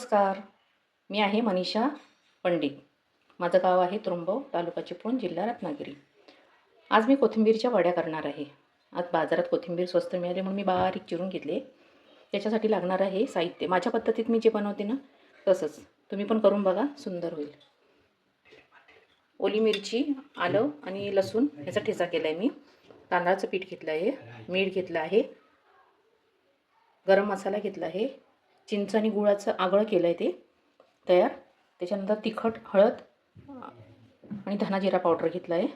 नमस्कार, मी आहे मनीषा पंडित. माझं गाव आहे त्र्यंबव, तालुका चिपळूण, जिल्हा रत्नागिरी. आज मी कोथिंबीरच्या वड्या करणार आहे. आज बाजारात कोथिंबीर स्वस्त मिळाली म्हणून मी बारीक चिरून घेतले. त्याच्यासाठी लागणार आहे साहित्य. माझ्या पद्धतीत मी जे बनवते ना तसंच तुम्ही पण करून बघा, सुंदर होईल. ओली मिरची, आलं आणि लसूण याचा ठेचा केला आहे मी. तांदळाचं पीठ घेतलं आहे, मीठ घेतलं आहे, गरम मसाला घेतला आहे, चिंच आणि गुळाचं आगळं केलं आहे ते तयार. त्याच्यानंतर तिखट, हळद आणि धना जिरा पावडर घेतला आहे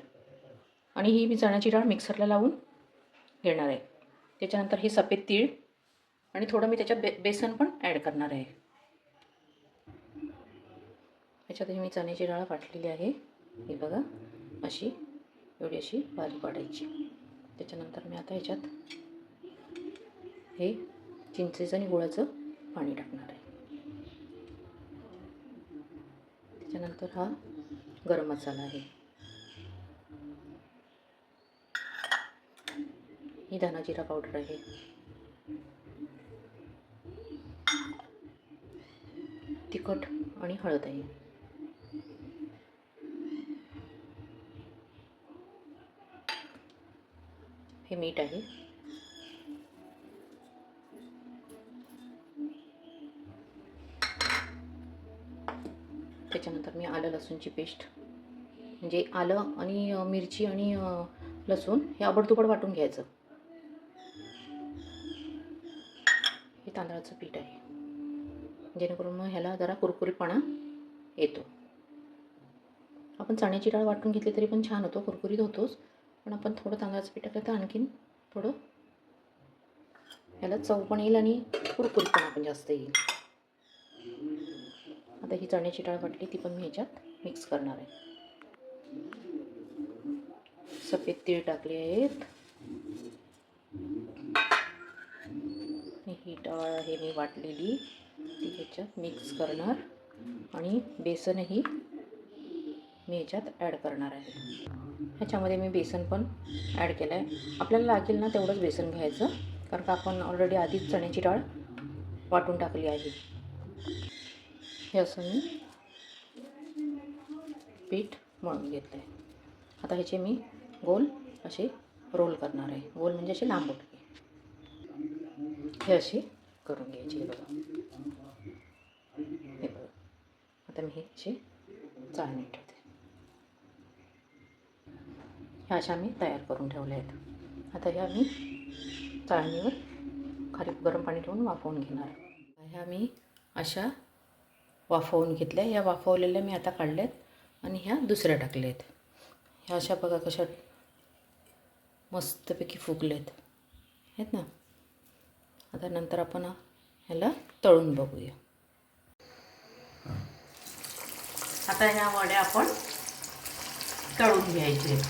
आणि ही मी चण्याची डाळ मिक्सरला लावून घेणार आहे. त्याच्यानंतर हे सफेद तीळ आणि थोडं मी त्याच्यात बेसन पण ॲड करणार आहे. ह्याच्यात मी चण्याची डाळ वाटलेली आहे, हे बघा अशी, एवढी अशी बारीक वाटायची. त्याच्यानंतर मी आता ह्याच्यात हे चिंचेचं आणि गुळाचं पाणी टाकणार आहे. त्याच्यानंतर हा गरम मसाला आहे, ही धना जिरा पावडर आहे, तिखट आणि हळद आहे. हे मीठ आहे. त्याच्यानंतर मी आलं लसूणची पेस्ट, म्हणजे आलं आणि मिरची आणि लसूण हे आबडतोबड वाटून घ्यायचं. हे तांदळाचं पीठ आहे, जेणेकरून मग ह्याला जरा कुरकुरीतपणा येतो. आपण चण्याची डाळ वाटून घेतली तरी पण छान होतो, कुरकुरीत होतोच, पण आपण थोडं तांदळाचं पीठ टाकलं तर आणखीन थोडं ह्याला चव पण येईल आणि कुरकुरीतपणा पण जास्त येईल. आता ही चण्याची डाळ वाटली ती पण मी ह्याच्यात मिक्स करणार आहे. सफेद तीळ टाकले आहेत, ही डाळ आहे मी वाटलेली ती ह्याच्यात मिक्स करणार आणि बेसनही मी ह्याच्यात ॲड करणार आहे. ह्याच्यामध्ये मी बेसन पण ॲड केलं आहे. आपल्याला लागेल ना तेवढंच बेसन घ्यायचं, कारण का आपण ऑलरेडी आधीच चण्याची डाळ वाटून टाकली आहे. हे असं मी पीठ मळून घेतलं आहे. आता ह्याचे मी गोल असे रोल करणार आहे. गोल म्हणजे असे लांब बुटके, हे असे करून घ्यायचे. हे बघा, हे बघा. आता मी हे असे चाळणी ठेवते. ह्या अशा मी तयार करून ठेवल्या आहेत. आता ह्या मी चाळणीवर खाली गरम पाणी ठेवून वाफवून घेणार. ह्या मी अशा वाफवून घेतल्या. या वाफवलेल्या मी आता काढल्यात आणि ह्या दुसऱ्या टाकल्या आहेत. ह्या अशा बघा कशा मस्तपैकी फुगलेत आहेत ना. आता नंतर आपण ह्याला तळून बघूया. आता ह्या वड्या आपण तळून घ्यायचे.